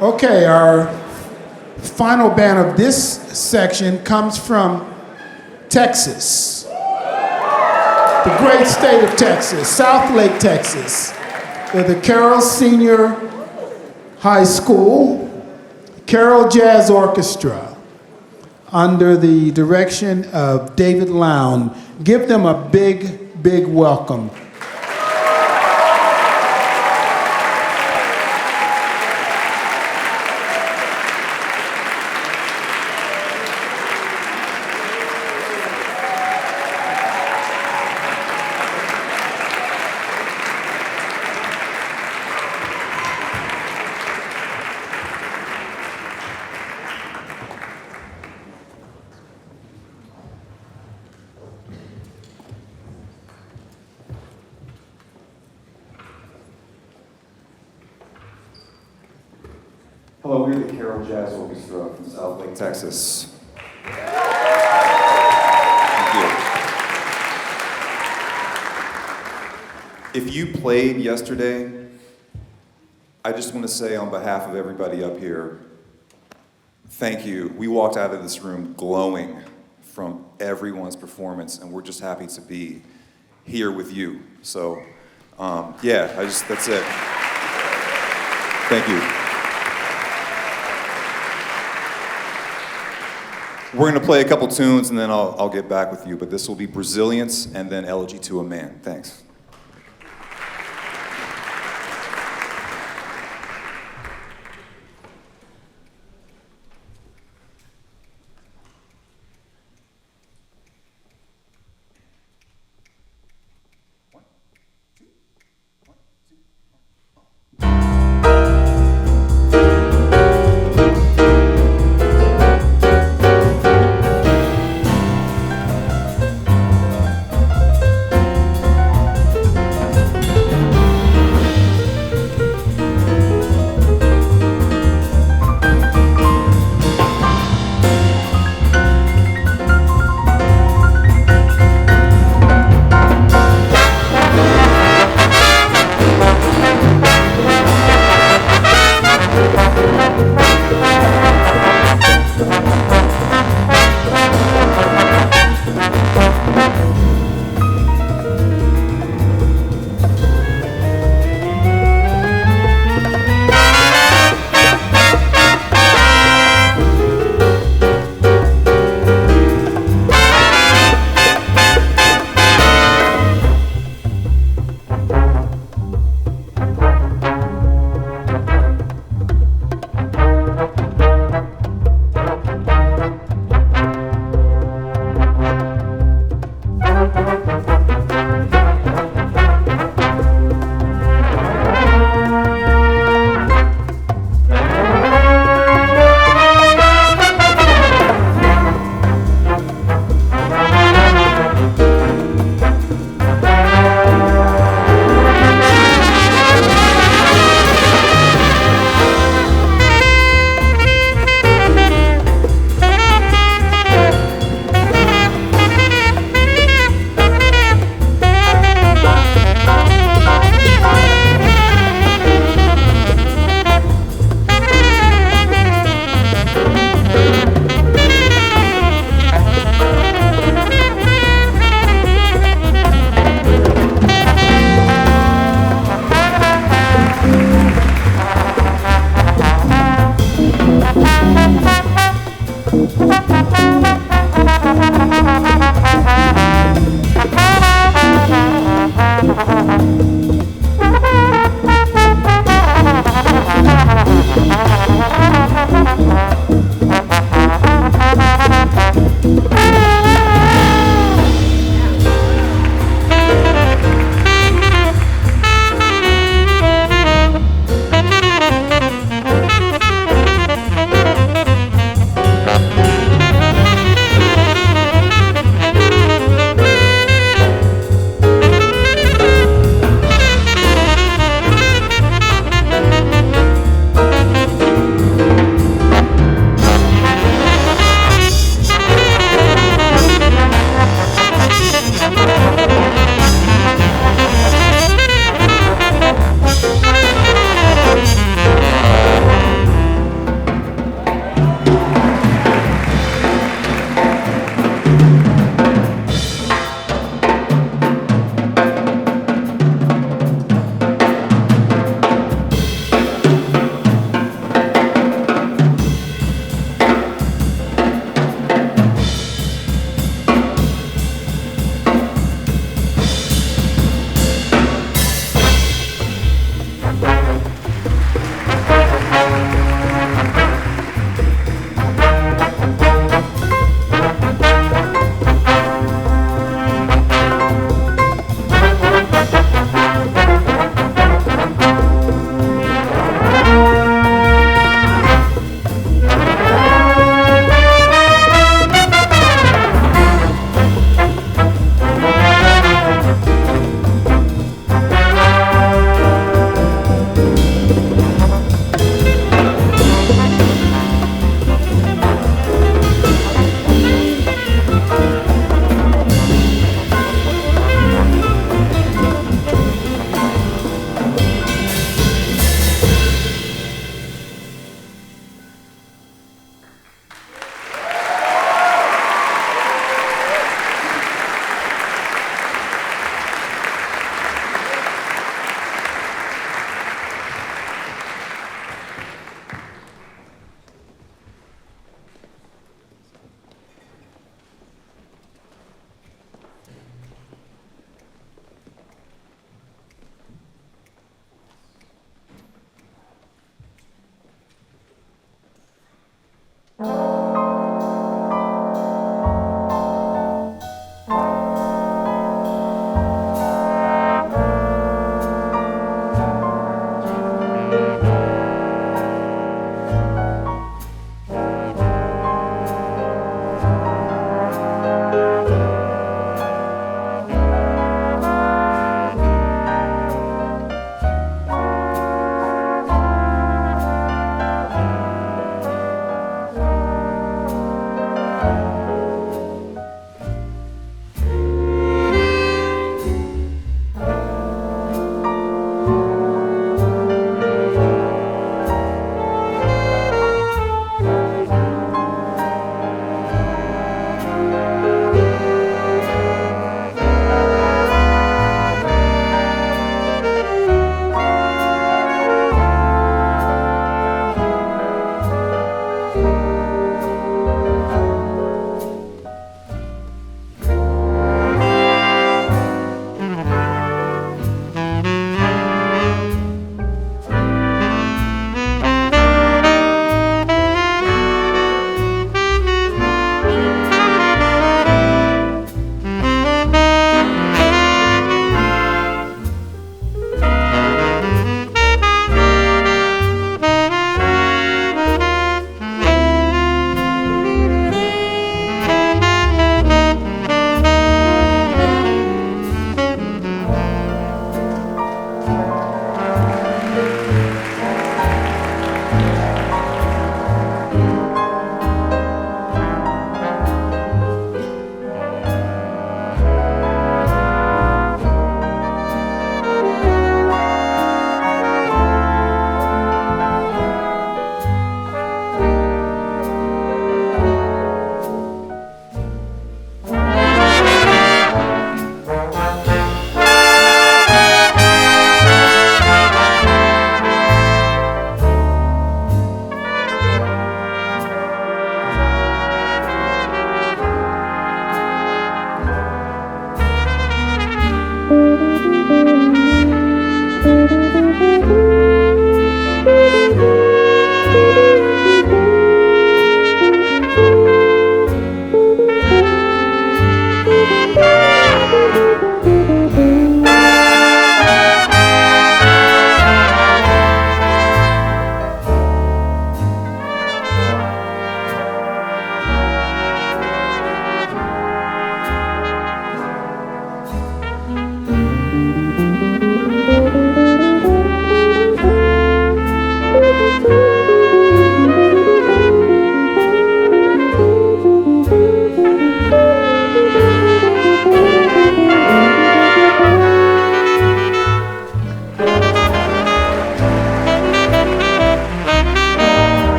Okay, our final band of this section comes from Texas, the great state of Texas, Southlake, Texas. They're the Carroll Senior High School, Carroll Jazz Orchestra, under the direction of David Lown. Give them a big, big welcome. Hello, we're the Carroll Jazz Orchestra from Southlake, Texas. Thank you. If you played yesterday, I just want to say on behalf of everybody up here, thank you. We walked out of this room glowing from everyone's performance, and we're just happy to be here with you. So, that's it. Thank you. We're going to play a couple tunes, and then I'll get back with you, but this will be Brazilians and then Elegy to a Man. Thanks.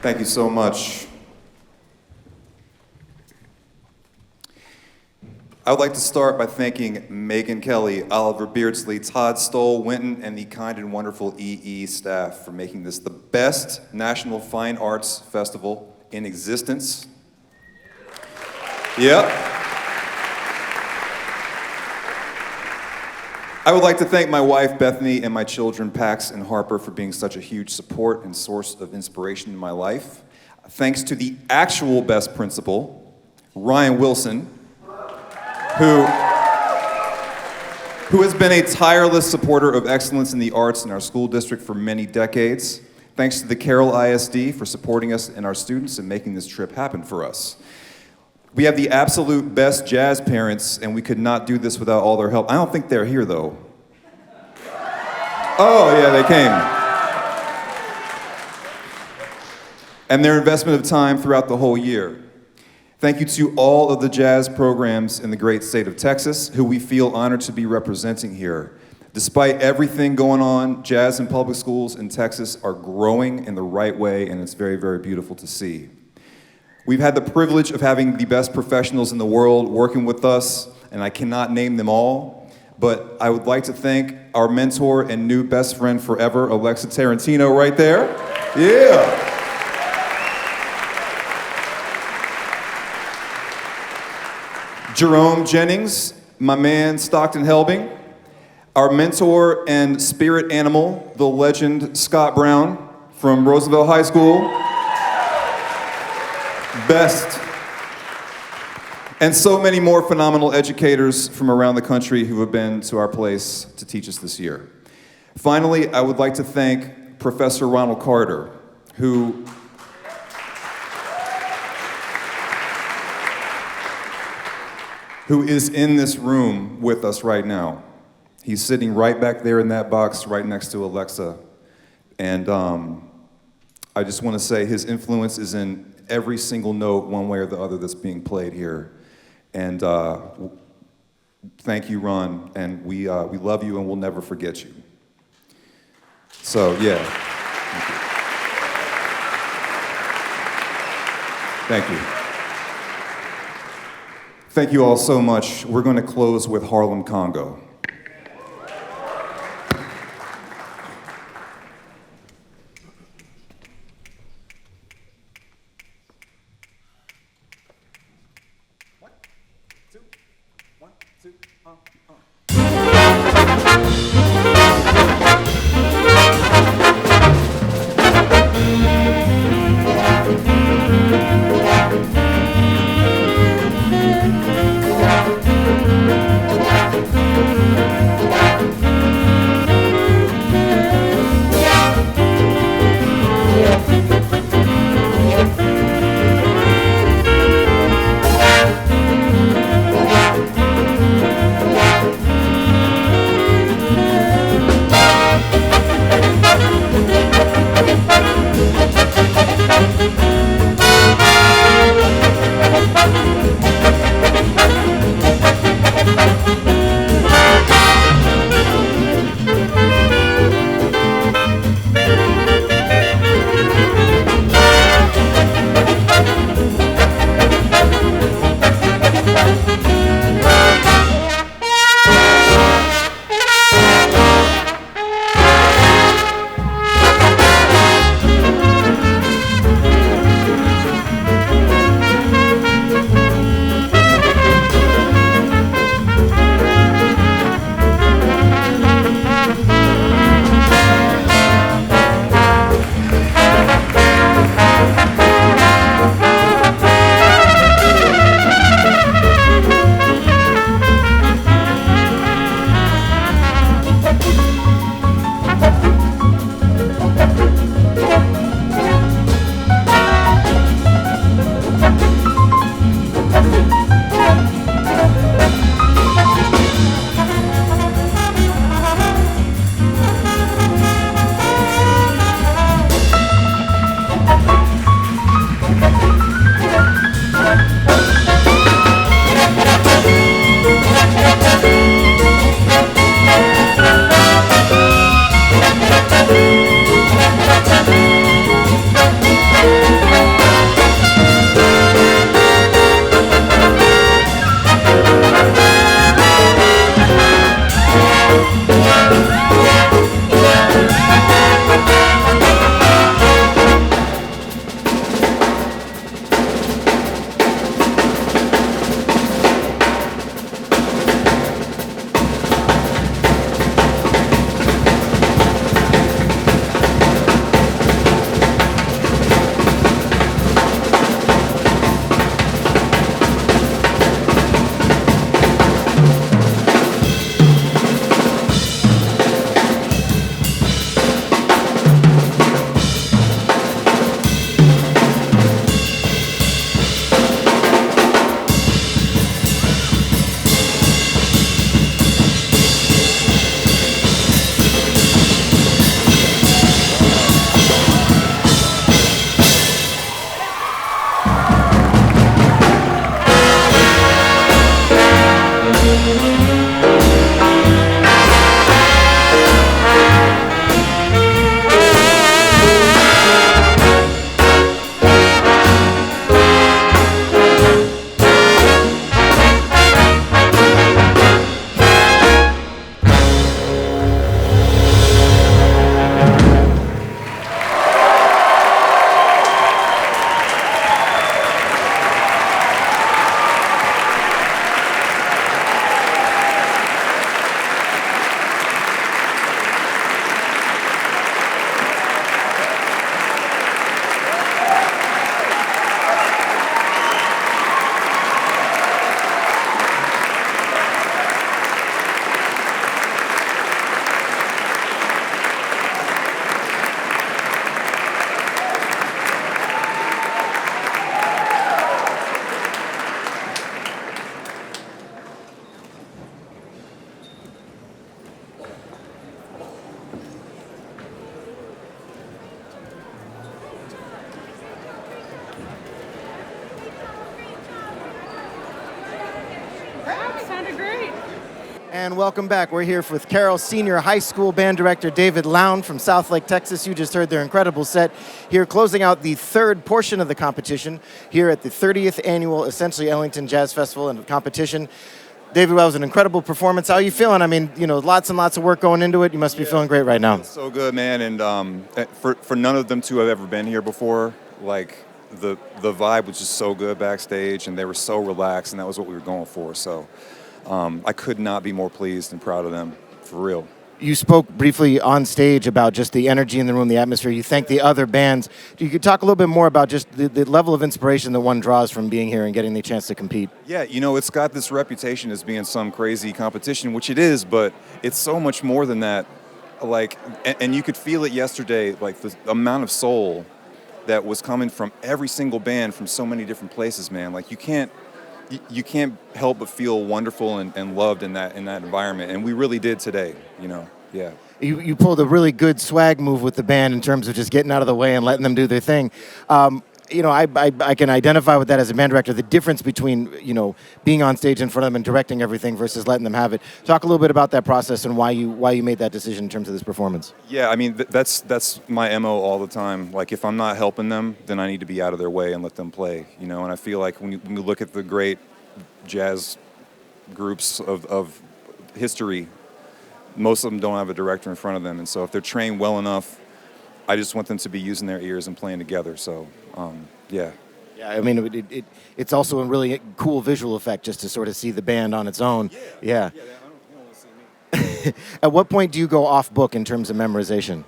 Thank you so much. I would like to start by thanking Megan Kelly, Oliver Beardsley, Todd Stoll, Winton, and the kind and wonderful EE staff for making this the best National Fine Arts Festival in existence. Yep. I would like to thank my wife, Bethany, and my children, Pax and Harper, for being such a huge support and source of inspiration in my life. Thanks to the actual best principal, Ryan Wilson, who has been a tireless supporter of excellence in the arts in our school district for many decades. Thanks to the Carroll ISD for supporting us and our students and making this trip happen for us. We have the absolute best jazz parents, and we could not do this without all their help. I don't think they're here, though. Oh, yeah, they came. And their investment of time throughout the whole year. Thank you to all of the jazz programs in the great state of Texas, who we feel honored to be representing here. Despite everything going on, jazz in public schools in Texas are growing in the right way, and it's very, very beautiful to see. We've had the privilege of having the best professionals in the world working with us, and I cannot name them all, but I would like to thank our mentor and new best friend forever, Alexa Tarantino, right there. Yeah. Jerome Jennings, my man Stockton Helbing, our mentor and spirit animal, the legend Scott Brown from Roosevelt High School. Best. And so many more phenomenal educators from around the country who have been to our place to teach us this year. Finally, I would like to thank Professor Ronald Carter, who is in this room with us right now. He's sitting right back there in that box right next to Alexa. And I just want to say his influence is in every single note, one way or the other, that's being played here. And thank you, Ron, and we love you and we'll never forget you. So, yeah. Thank you. Thank you all so much. We're going to close with Harlem Congo. And welcome back. We're here with Carroll Senior High School Band Director David Lown from Southlake, Texas. You just heard their incredible set here, closing out the third portion of the competition here at the 30th Annual Essentially Ellington Jazz Festival and competition. David, well, it was an incredible performance. How are you feeling? I mean, lots and lots of work going into it. You must be feeling great right now. So good, man. And for none of them to have ever been here before, like the vibe was just so good backstage, and they were so relaxed, and that was what we were going for. So I could not be more pleased and proud of them, for real. You spoke briefly on stage about just the energy in the room, the atmosphere. You thanked the other bands. You could talk a little bit more about just the level of inspiration that one draws from being here and getting the chance to compete. Yeah, it's got this reputation as being some crazy competition, which it is, but it's so much more than that. Like, and you could feel it yesterday, like the amount of soul that was coming from every single band from so many different places, man. Like, you can't help but feel wonderful and loved in that environment, and we really did today. Yeah. You pulled a really good swag move with the band in terms of just getting out of the way and letting them do their thing. I can identify with that as a band director. The difference between being on stage in front of them and directing everything versus letting them have it. Talk a little bit about that process and why you made that decision in terms of this performance. Yeah, I mean that's my MO all the time. Like, if I'm not helping them, then I need to be out of their way and let them play. And I feel like when you look at the great jazz groups of history, most of them don't have a director in front of them, and so if they're trained well enough, I just want them to be using their ears and playing together. So, yeah. Yeah, I mean, it's also a really cool visual effect just to sort of see the band on its own. Yeah. I don't want to see me. At what point do you go off book in terms of memorization?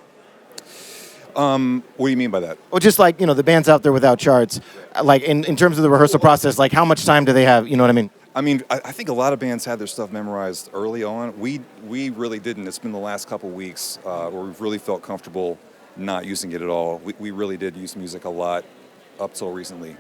What do you mean by that? Well, just like, the band's out there without charts. Like, in terms of the rehearsal process, like, how much time do they have? You know what I mean? I mean, I think a lot of bands had their stuff memorized early on. We really didn't. It's been the last couple weeks where we've really felt comfortable not using it at all. We really did use music a lot up till recently.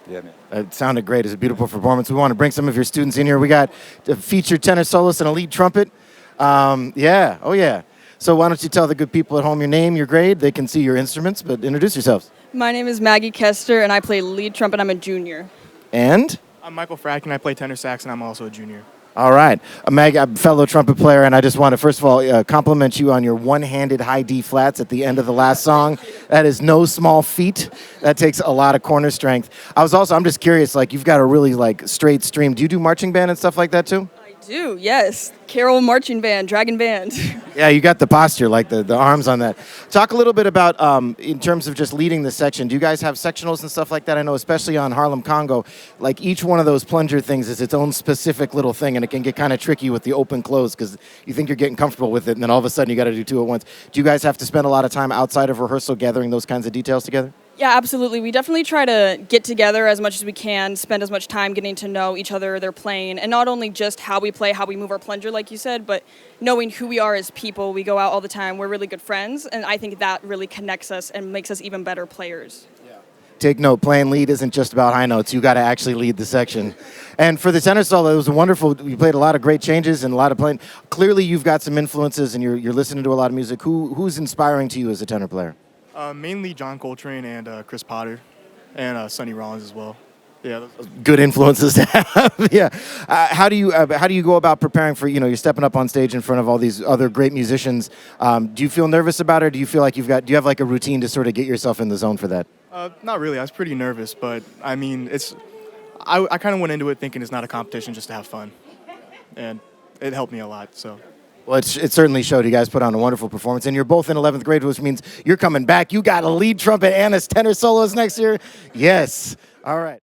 Yeah, man. It sounded great. It's a beautiful performance. We want to bring some of your students in here. We got a featured tenor soloist and a lead trumpet. Yeah. Oh, yeah. So why don't you tell the good people at home your name, your grade? They can see your instruments, but introduce yourselves. My name is Maggie Kester, and I play lead trumpet. I'm a junior. And? I'm Michael Frack, and I play tenor sax, and I'm also a junior. All right. Maggie, I'm a fellow trumpet player, and I just want to, first of all, compliment you on your one-handed high D flats at the end of the last song. That is no small feat. That takes a lot of corner strength. I'm just curious, like, you've got a really, like, straight stream. Do you do marching band and stuff like that, too? I do, yes. Carroll marching band, dragon band. Yeah, you got the posture, like the arms on that. Talk a little bit about, in terms of just leading the section, do you guys have sectionals and stuff like that? I know especially on Harlem Congo, like each one of those plunger things is its own specific little thing, and it can get kind of tricky with the open close because you think you're getting comfortable with it, and then all of a sudden you got to do two at once. Do you guys have to spend a lot of time outside of rehearsal gathering those kinds of details together? Yeah, absolutely. We definitely try to get together as much as we can, spend as much time getting to know each other, their playing, and not only just how we play, how we move our plunger, like you said, but knowing who we are as people. We go out all the time. We're really good friends, and I think that really connects us and makes us even better players. Take note, playing lead isn't just about high notes. You got to actually lead the section. And for the tenor solo, it was wonderful. You played a lot of great changes and a lot of playing. Clearly, you've got some influences, and you're listening to a lot of music. Who's inspiring to you as a tenor player? Mainly John Coltrane and Chris Potter, and Sonny Rollins as well. Yeah. Good influences to have. Yeah. How do you go about preparing for, you're stepping up on stage in front of all these other great musicians? Do you feel nervous about it? Or do you feel like do you have like a routine to sort of get yourself in the zone for that? Not really. I was pretty nervous, but I mean, I kind of went into it thinking it's not a competition, just to have fun, and it helped me a lot. So. Well, it certainly showed. You guys put on a wonderful performance, and you're both in 11th grade, which means you're coming back. You got a lead trumpet and a tenor solos next year. Yes. All right.